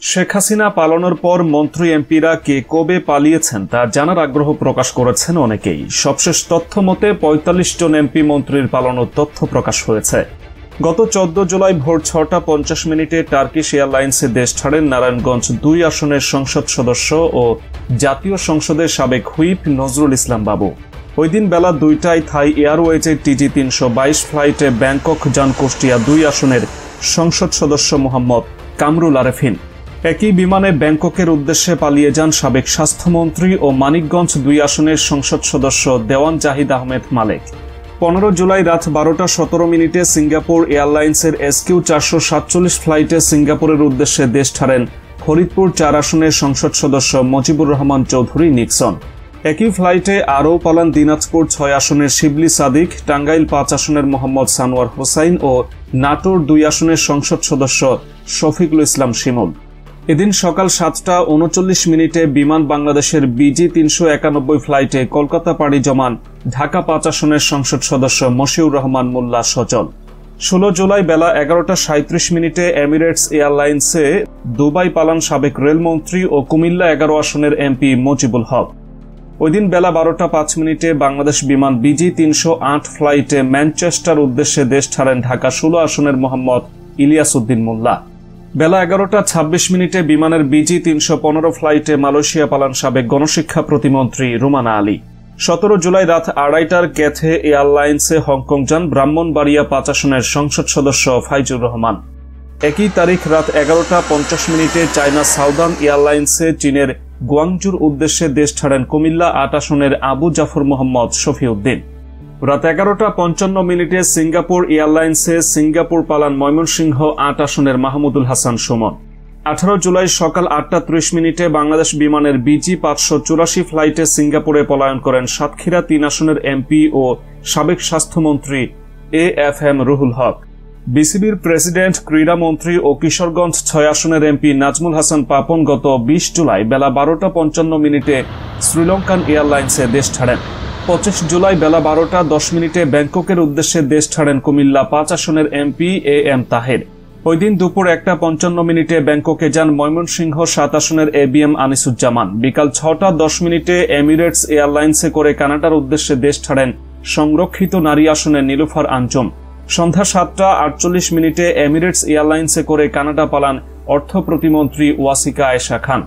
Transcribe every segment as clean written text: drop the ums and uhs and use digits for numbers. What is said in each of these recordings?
শেখ হাসিনা পালানোর পর মন্ত্রী এমপিরা কে কবে পালিয়েছেন তা জানার আগ্রহ প্রকাশ করেছেন অনেকেই। সবশেষ তথ্য মতে ৪৫ জন এমপি মন্ত্রীর পালানোর তথ্য প্রকাশ হয়েছে। গত ১৪ জুলাই ভোর ৬টা ৫০ টার্কিশ এয়ারলাইন্সে দেশ ছাড়েন নারায়ণগঞ্জ ২ আসনের সংসদ সদস্য ও জাতীয় সংসদের সাবেক হুইপ নজরুল ইসলাম বাবু। ওই দিন বেলা ২টায় থাই এয়ারওয়েজের TG-৩২২ ফ্লাইটে ব্যাংকক যান কুষ্টিয়া ২ আসনের সংসদ সদস্য মোহাম্মদ কামরুল আরেফিন। একই বিমানে ব্যাংককের উদ্দেশ্যে পালিয়ে যান সাবেক স্বাস্থ্যমন্ত্রী ও মানিকগঞ্জ ২ আসনের সংসদ সদস্য দেওয়ান জাহিদ আহমেদ মালেক। ১৫ জুলাই রাত ১২টা ১৭ সিঙ্গাপুর এয়ারলাইন্সের SQ-৪৪৭ ফ্লাইটে সিঙ্গাপুরের উদ্দেশ্যে দেশ ছাড়েন ফরিদপুর ৪ আসনের সংসদ সদস্য মজিবুর রহমান চৌধুরী নিক্সন। একই ফ্লাইটে আরও পালান দিনাজপুর ৬ আসনের শিবলি সাদিক, টাঙ্গাইল ৫ আসনের মোহাম্মদ সানোয়ার হোসাইন ও নাটোর ২ আসনের সংসদ সদস্য শফিকুল ইসলাম শিমুল। এদিন সকাল ৭টা ৩৯ বিমান বাংলাদেশের BG-৩৯১ ফ্লাইটে কলকাতা পাড়ি জমান ঢাকা ৫ আসনের সংসদ সদস্য মশিউর রহমান মোল্লা সচল। ১৬ জুলাই বেলা ১১টা ৩৭ এমিরেটস এয়ারলাইন্সে দুবাই পালান সাবেক রেলমন্ত্রী ও কুমিল্লা ১১ আসনের এমপি মজিবুল হক। ওই দিন বেলা ১২টা ৫ বাংলাদেশ বিমান BG-৩০৮ ফ্লাইটে ম্যানচেস্টার উদ্দেশ্যে দেশ ছাড়েন ঢাকা ১৬ আসনের মোহাম্মদ ইলিয়াস উদ্দিন মোল্লা। বেলা ১১টা ২৬ বিমানের BG-৩১৫ ফ্লাইটে মালয়েশিয়া পালান সাবেক গণশিক্ষা প্রতিমন্ত্রী রুমানা আলী। ১৭ জুলাই রাত ২:৩০টার ক্যাথে এয়ারলাইন্সে হংকং যান ব্রাহ্মণবাড়িয়া ৫ আসনের সংসদ সদস্য ফাইজুর রহমান। একই তারিখ রাত ১১টা ৫০ চায়না সাউদার্ন এয়ারলাইন্সে চীনের গুয়াংজুর উদ্দেশ্যে দেশ ছাড়েন কুমিল্লা ৮ আসনের আবু জাফর মোহাম্মদ শফিউদ্দিন। রাত ১১টা ৫৫ সিঙ্গাপুর এয়ারলাইন্সে সিঙ্গাপুর পালান ময়মনসিংহ ৮ আসনের মাহমুদুল হাসান সুমন। ১৮ জুলাই সকাল ৮টা ৩০ বাংলাদেশ বিমানের BG-৫৮৪ ফ্লাইটে সিঙ্গাপুরে পলায়ন করেন সাতক্ষীরা ৩ আসনের এমপি ও সাবেক স্বাস্থ্যমন্ত্রী AFM রুহুল হক। বিসিবির প্রেসিডেন্ট, ক্রীড়ামন্ত্রী ও কিশোরগঞ্জ ৬ আসনের এমপি নাজমুল হাসান পাপন গত ২০ জুলাই বেলা ১২টা ৫৫ শ্রীলঙ্কান এয়ারলাইন্সে দেশ ছাড়েন। ২৫ জুলাই বেলা ১২টা ১০ ব্যাংককের উদ্দেশ্যে দেশ ছাড়েন কুমিল্লা ৫ আসনের এমপি AM তাহের। ওই দিন দুপুর ১টা ৫৫ ব্যাংককে যান ময়মনসিংহ ৭ আসনের ABM আনিসুজ্জামান। বিকাল ৬টা ১০ এমিরেটস এয়ারলাইন্সে করে কানাডার উদ্দেশ্যে দেশ ছাড়েন সংরক্ষিত নারী আসনের নীলুফার আঞ্জুম। সন্ধ্যা ৭টা ৪৮ এমিরেটস এয়ারলাইন্সে করে কানাডা পালান অর্থ প্রতিমন্ত্রী ওয়াসিকা আয়েশা খান।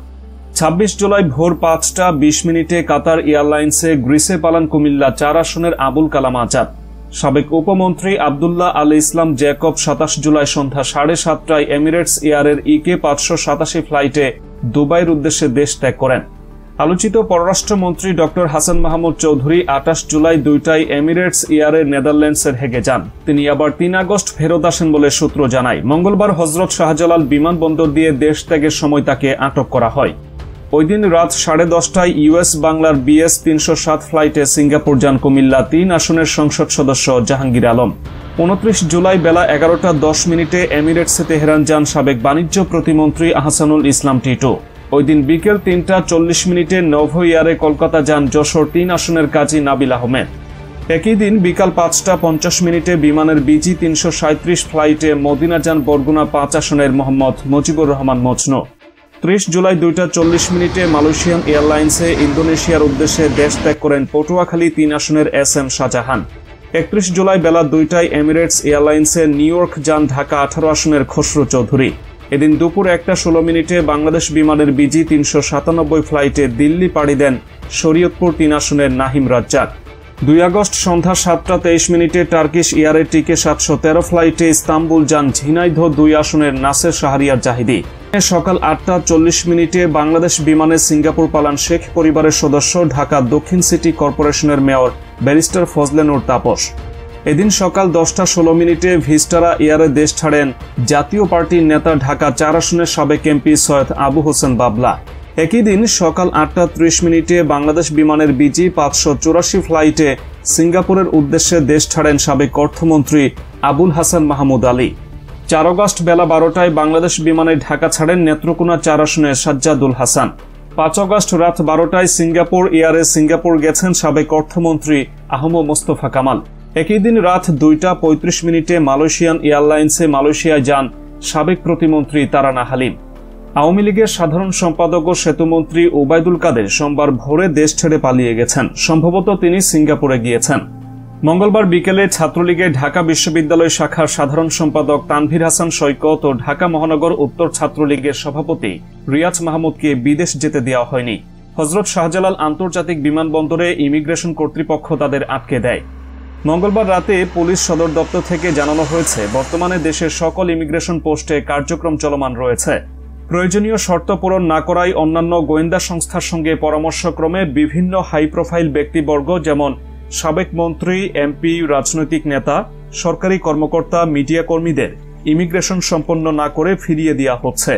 ২৬ জুলাই ভোর ৫টা ২০ কাতার এয়ারলাইন্সে গ্রিসে পালান কুমিল্লা ৪ আসনের আবুল কালাম আজাদ। সাবেক উপমন্ত্রী আবদুল্লাহ আল ইসলাম জ্যাকব ২৭ জুলাই সন্ধ্যা ৭:৩০টায় এমিরেটস এয়ারের EK-৫৮৭ ফ্লাইটে দুবাইয়ের উদ্দেশ্যে দেশ ত্যাগ করেন। আলোচিত পররাষ্ট্রমন্ত্রী ড হাসান মাহমুদ চৌধুরী ২৮ জুলাই ২টায় এমিরেটস এয়ারের নেদারল্যান্ডসের হেগে যান। তিনি আবার ৩ আগস্ট ফেরত আসেন বলে সূত্র জানায়। মঙ্গলবার হজরত শাহজালাল বিমানবন্দর দিয়ে দেশ ত্যাগের সময় তাকে আটক করা হয়। ওই দিন রাত ১০:৩০টায় US বাংলার BS-৩০৭ ফ্লাইটে সিঙ্গাপুর যান কুমিল্লা ৩ আসনের সংসদ সদস্য জাহাঙ্গীর আলম। ২৯ জুলাই বেলা ১১টা ১০ এমিরেটসে তেহরান যান সাবেক বাণিজ্য প্রতিমন্ত্রী আহসানুল ইসলাম টিটু। ওই দিন বিকেল ৩টা ৪০ নোভো এয়ারে কলকাতা যান যশোর ৩ আসনের কাজী নাবিল আহমেদ। একই দিন বিকাল ৫টা ৫০ বিমানের BG-৩৩৭ ফ্লাইটে মদিনা যান বরগুনা ৫ আসনের মোহাম্মদ মজিবুর রহমান মজনু। ৩০ জুলাই ২টা ৪০ মালয়েশিয়ান এয়ারলাইন্সে ইন্দোনেশিয়ার উদ্দেশ্যে দেশ ত্যাগ করেন পটুয়াখালী ৩ আসনের SM শাহজাহান। ৩১ জুলাই বেলা ২টায় এমিরেটস এয়ারলাইন্সে নিউ ইয়র্ক যান ঢাকা ১৮ আসনের খসরু চৌধুরী। এদিন দুপুর ১টা ১৬ বাংলাদেশ বিমানের BG-৩৯৭ ফ্লাইটে দিল্লি পাড়ি দেন শরীয়তপুর ৩ আসনের নাহিম রাজ্জাক। ২ আগস্ট সন্ধ্যা ৭টা ২৩ টার্কিশ এয়ারের TK-৭১৩ ফ্লাইটে ইস্তাম্বুল যান ঝিনাইদহ ২ আসনের নাসের শাহরিয়ার জাহিদি। সকাল ৮টা ৪০ বাংলাদেশ বিমানে সিঙ্গাপুর পালান শেখ পরিবারের সদস্য ঢাকা দক্ষিণ সিটি কর্পোরেশনের মেয়র ব্যারিস্টার ফজলে নূর তাপস। এদিন সকাল ১০টা ১৬ ভিস্টারা এয়ারে দেশ ছাড়েন জাতীয় পার্টির নেতা ঢাকা ৪ আসনের সাবেক এমপি সৈয়দ আবু হোসেন বাবলা। একই দিন সকাল ৮টা ৩০ বাংলাদেশ বিমানের BG-৫৮৪ ফ্লাইটে সিঙ্গাপুরের উদ্দেশ্যে দেশ ছাড়েন সাবেক অর্থমন্ত্রী আবুল হাসান মাহমুদ আলী। ৪ আগস্ট বেলা ১২টায় বাংলাদেশ বিমানে ঢাকা ছাড়েন নেত্রকোনা ৪ আসনের সাজ্জাদুল হাসান। ৫ আগস্ট রাত ১২টায় সিঙ্গাপুর এয়ারে সিঙ্গাপুর গেছেন সাবেক অর্থমন্ত্রী আহম মোস্তফা কামাল। একই দিন রাত ২টা ৩৫ মালয়েশিয়ান এয়ারলাইন্সে মালয়েশিয়ায় যান সাবেক প্রতিমন্ত্রী তারানা হালিম। আওয়ামী লীগের সাধারণ সম্পাদক ও সেতুমন্ত্রী ওবায়দুল কাদের সোমবার ভোরে দেশ ছেড়ে পালিয়ে গেছেন। সম্ভবত তিনি সিঙ্গাপুরে গিয়েছেন। মঙ্গলবার বিকেলে ছাত্রলীগের ঢাকা বিশ্ববিদ্যালয় শাখার সাধারণ সম্পাদক তানভীর হাসান সৈকত ও ঢাকা মহানগর উত্তর ছাত্রলীগের সভাপতি রিয়াজ মাহমুদকে বিদেশ যেতে দেওয়া হয়নি। হযরত শাহজালাল আন্তর্জাতিক বিমানবন্দরে ইমিগ্রেশন কর্তৃপক্ষ তাদের আটকে দেয়। মঙ্গলবার রাতে পুলিশ সদর দপ্তর থেকে জানানো হয়েছে, বর্তমানে দেশের সকল ইমিগ্রেশন পোস্টে কার্যক্রম চলমান রয়েছে। প্রয়োজনীয় শর্ত পূরণ না করায় অন্যান্য গোয়েন্দা সংস্থার সঙ্গে পরামর্শক্রমে বিভিন্ন হাই প্রোফাইল ব্যক্তিবর্গ যেমন সাবেক মন্ত্রী, এমপি, রাজনৈতিক নেতা, সরকারি কর্মকর্তা, মিডিয়া কর্মীদের ইমিগ্রেশন সম্পন্ন না করে ফিরিয়ে দেওয়া হচ্ছে।